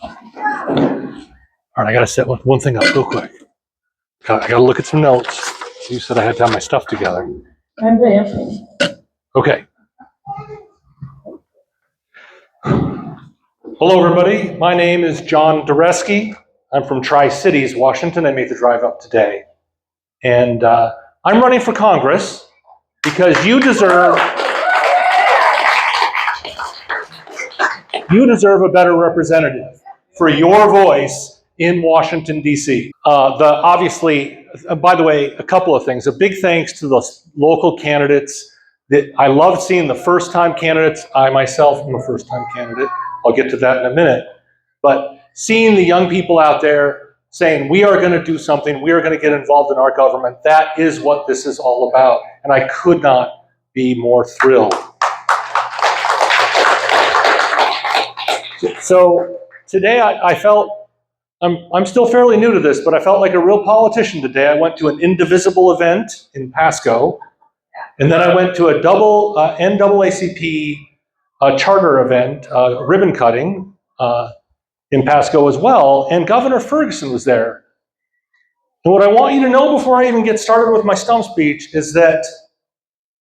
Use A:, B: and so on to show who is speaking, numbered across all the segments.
A: All right, I got to set one thing up real quick. I got to look at some notes. You said I had to have my stuff together.
B: I'm there.
A: Okay. Hello, everybody. My name is John Duresky. I'm from Tri-Cities, Washington. I made the drive up today. And I'm running for Congress because you deserve a better representative for your voice in Washington, D.C. Obviously, by the way, a couple of things. A big thanks to the local candidates. I loved seeing the first-time candidates. I myself am a first-time candidate. I'll get to that in a minute. But seeing the young people out there saying, we are going to do something, we are going to get involved in our government, that is what this is all about. And I could not be more thrilled. So today I felt, I'm still fairly new to this, but I felt like a real politician today. I went to an Indivisible event in Pasco, and then I went to a double NAACP charter event, ribbon cutting in Pasco as well, and Governor Ferguson was there. And what I want you to know before I even get started with my stump speech is that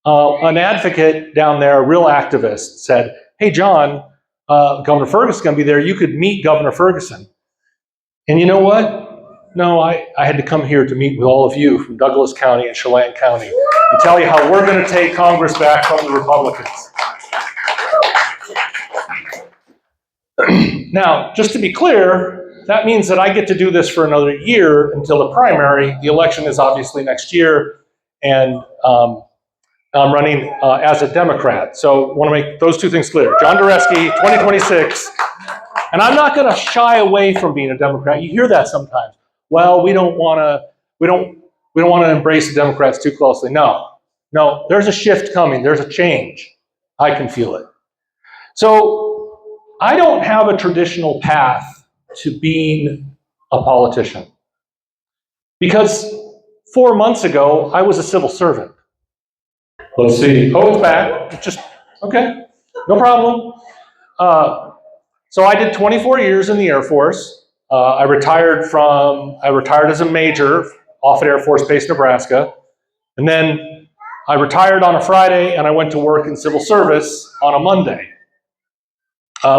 A: an advocate down there, a real activist, said, hey, John, Governor Ferguson's going to be there. You could meet Governor Ferguson. And you know what? No, I had to come here to meet with all of you from Douglas County and Chelan County and tell you how we're going to take Congress back from the Republicans. Now, just to be clear, that means that I get to do this for another year until the primary. The election is obviously next year, and I'm running as a Democrat. So I want to make those two things clear. John Duresky, 2026. And I'm not going to shy away from being a Democrat. You hear that sometimes. Well, we don't want to embrace the Democrats too closely. No, there's a shift coming. There's a change. I can feel it. So I don't have a traditional path to being a politician. Because 4 months ago, I was a civil servant. Let's see. Oh, it's back. It's just, okay, no problem. So I did 24 years in the Air Force. I retired as a major off at Air Force Base, Nebraska. And then I retired on a Friday and I went to work in civil service on a Monday,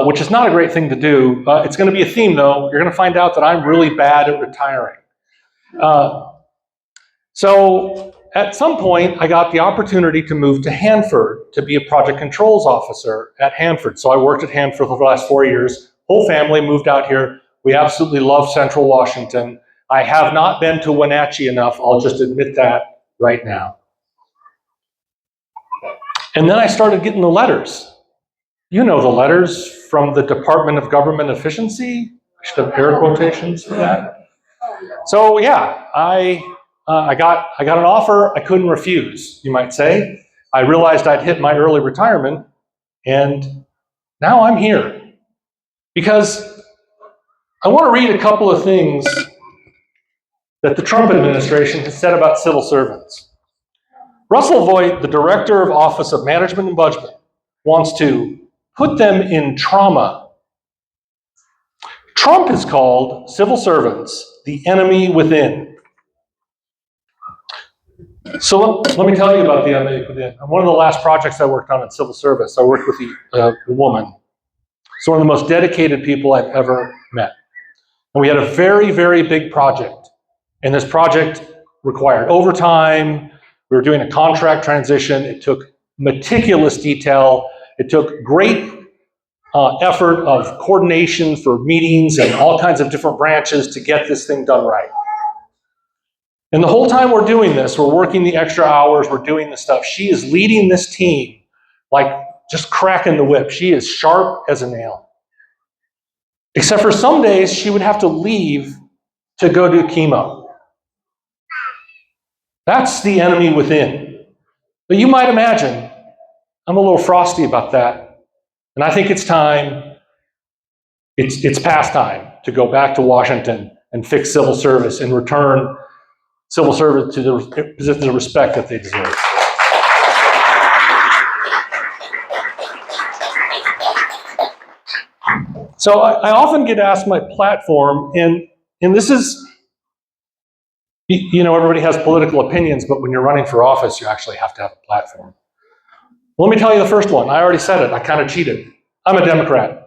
A: which is not a great thing to do. It's going to be a theme though. You're going to find out that I'm really bad at retiring. So at some point, I got the opportunity to move to Hanford to be a project controls officer at Hanford. So I worked at Hanford for the last 4 years. Whole family moved out here. We absolutely love Central Washington. I have not been to Wenatchee enough. I'll just admit that right now. And then I started getting the letters. You know the letters from the Department of Government Efficiency. I should have air quotations for that. So yeah, I got an offer I couldn't refuse, you might say. I realized I'd hit my early retirement, and now I'm here. Because I want to read a couple of things that the Trump administration has said about civil servants. Russell Voigt, the Director of Office of Management and Budget, wants to put them in trauma. Trump has called civil servants the enemy within. So let me tell you about the enemy within. One of the last projects I worked on in civil service, I worked with a woman. It's one of the most dedicated people I've ever met. And we had a very, very big project. And this project required overtime. We were doing a contract transition. It took meticulous detail. It took great effort of coordination for meetings and all kinds of different branches to get this thing done right. And the whole time we're doing this, we're working the extra hours, we're doing this stuff. She is leading this team like just cracking the whip. She is sharp as a nail. Except for some days she would have to leave to go do chemo. That's the enemy within. But you might imagine, I'm a little frosty about that. And I think it's time, it's past time to go back to Washington and fix civil service and return civil service to the position of respect that they deserve. So I often get asked my platform, and this is, you know, everybody has political opinions, but when you're running for office, you actually have to have a platform. Let me tell you the first one. I already said it. I kind of cheated. I'm a Democrat.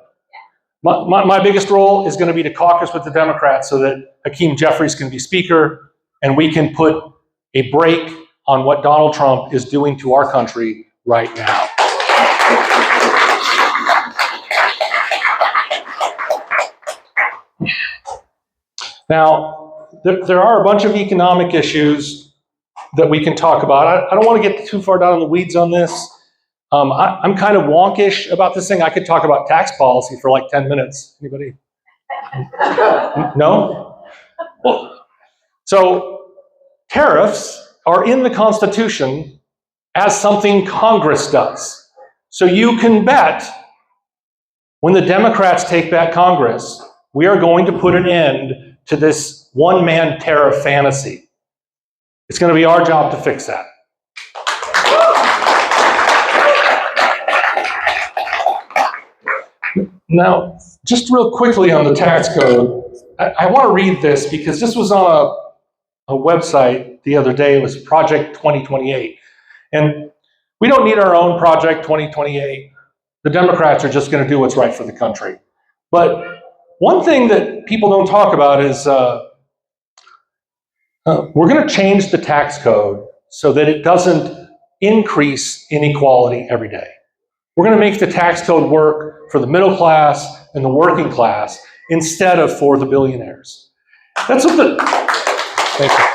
A: My biggest role is going to be to caucus with the Democrats so that Hakeem Jeffries can be Speaker, and we can put a break on what Donald Trump is doing to our country right now. Now, there are a bunch of economic issues that we can talk about. I don't want to get too far down in the weeds on this. I'm kind of wonkish about this thing. I could talk about tax policy for like 10 minutes. Anybody? No? Well, so tariffs are in the Constitution as something Congress does. So you can bet when the Democrats take back Congress, we are going to put an end to this one-man tariff fantasy. It's going to be our job to fix that. Now, just real quickly on the tax code, I want to read this because this was on a website the other day. It was Project 2028. And we don't need our own Project 2028. The Democrats are just going to do what's right for the country. But one thing that people don't talk about is we're going to change the tax code so that it doesn't increase inequality every day. We're going to make the tax code work for the middle class and the working class instead of for the billionaires. That's what the thank you.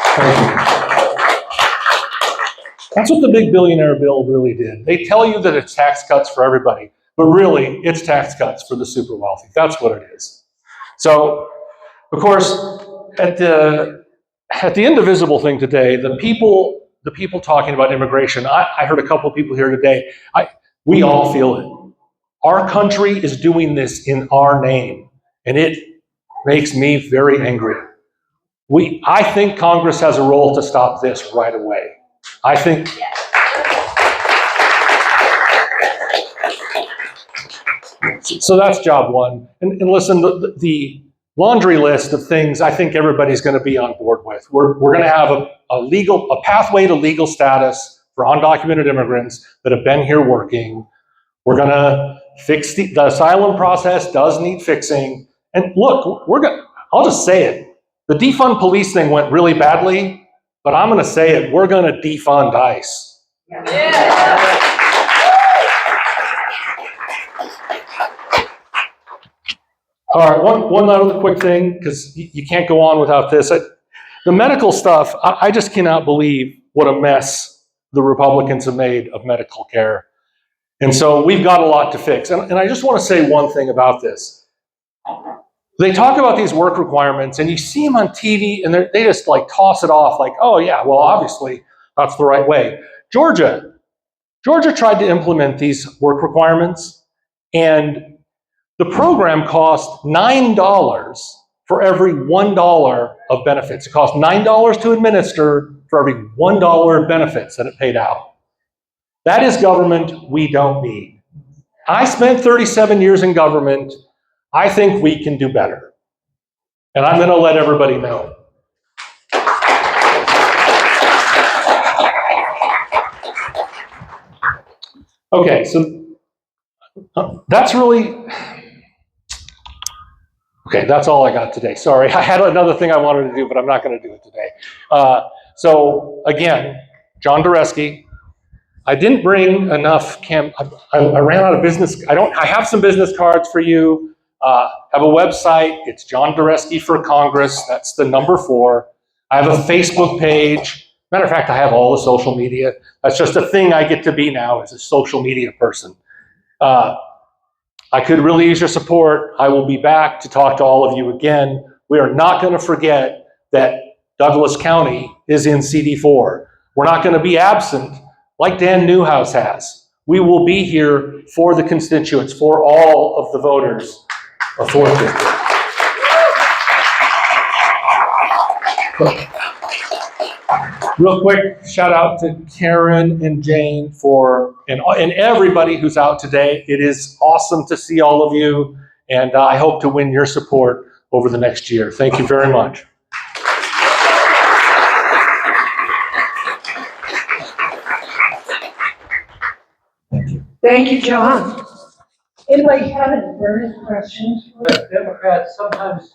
A: That's what the big billionaire bill really did. They tell you that it's tax cuts for everybody, but really it's tax cuts for the super wealthy. That's what it is. So, of course, at the indivisible thing today, the people talking about immigration, I heard a couple of people here today. We all feel it. Our country is doing this in our name, and it makes me very angry. I think Congress has a role to stop this right away. I think. So that's job one. And listen, the laundry list of things I think everybody's going to be on board with. We're going to have a pathway to legal status for undocumented immigrants that have been here working. We're going to fix the asylum process does need fixing. And look, I'll just say it. The defund police thing went really badly, but I'm going to say it. We're going to defund ICE. Yeah. All right, one other quick thing, because you can't go on without this. The medical stuff, I just cannot believe what a mess the Republicans have made of medical care. And so we've got a lot to fix. And I just want to say one thing about this. They talk about these work requirements, and you see them on TV, and they just like toss it off like, oh yeah, well obviously that's the right way. Georgia tried to implement these work requirements, and the program cost $9 for every $1 of benefits. It cost $9 to administer for every $1 of benefits that it paid out. That is government we don't need. I spent 37 years in government. I think we can do better. And I'm going to let everybody know. Okay, so that's really... Okay, that's all I got today. Sorry, I had another thing I wanted to do, but I'm not going to do it today. So again, John Duresky. I didn't bring enough I ran out of business. I have some business cards for you. I have a website. It's John Duresky for Congress. That's the number 4. I have a Facebook page. Matter of fact, I have all the social media. That's just a thing I get to be now as a social media person. I could really use your support. I will be back to talk to all of you again. We are not going to forget that Douglas County is in CD4. We're not going to be absent like Dan Newhouse has. We will be here for the constituents, for all of the voters of 4th District. Real quick, shout out to Karen and Jane and everybody who's out today. It is awesome to see all of you. and I hope to win your support over the next year. Thank you very much.
B: Thank you, John. Anybody have any burning questions?
C: That Democrats sometimes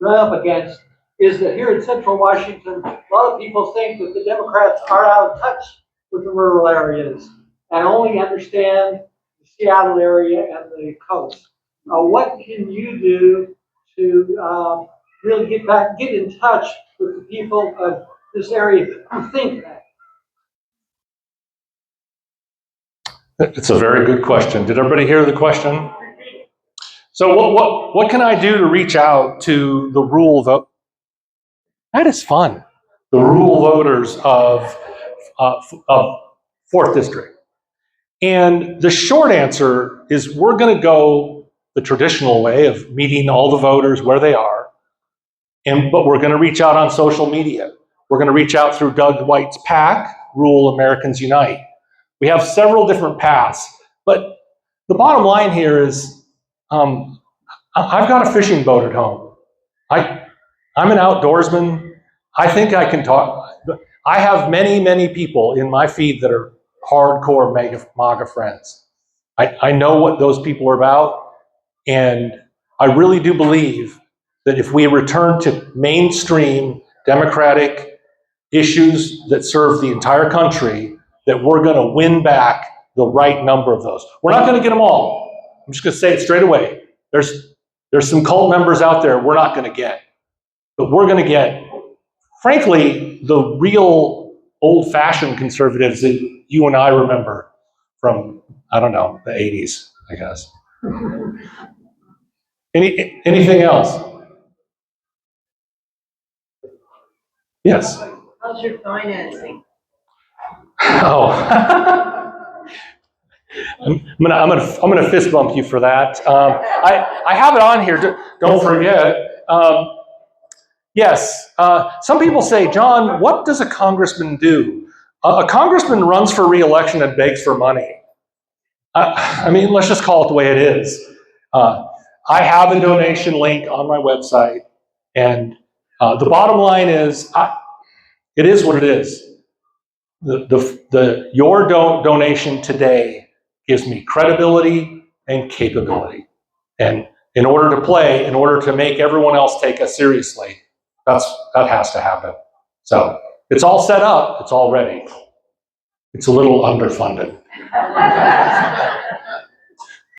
C: run up against is that here in central Washington, a lot of people think that the Democrats are out of touch with the rural areas and only understand the Seattle area and the coast. What can you do to really get in touch with the people of this area who think that?
A: It's a very good question. Did everybody hear the question? So what can I do to reach out to the rural vote? That is fun. The rural voters of 4th District. And the short answer is we're going to go the traditional way of meeting all the voters where they are, but we're going to reach out on social media. We're going to reach out through Doug White's PAC, Rural Americans Unite. We have several different paths, but the bottom line here is I've got a fishing boat at home. I'm an outdoorsman. I think I can talk. I have many people in my feed that are hardcore MAGA friends. I know what those people are about, and I really do believe that if we return to mainstream Democratic issues that serve the entire country, that we're going to win back the right number of those. We're not going to get them all. I'm just going to say it straight away. There's some cult members out there we're not going to get. But we're going to get, frankly, the real old-fashioned conservatives that you and I remember from, I don't know, the 80s, I guess. Anything else? Yes.
D: How's your financing?
A: Oh, I'm gonna fist bump you for that. I have it on here. Don't forget. Yes. Some people say, John, what does a congressman do? A congressman runs for re-election and begs for money. I mean, let's just call it the way it is. I have a donation link on my website, and the bottom line is, it is what it is. Your donation today gives me credibility and capability. And in order to make everyone else take us seriously, that has to happen. So it's all set up, it's all ready. It's a little underfunded.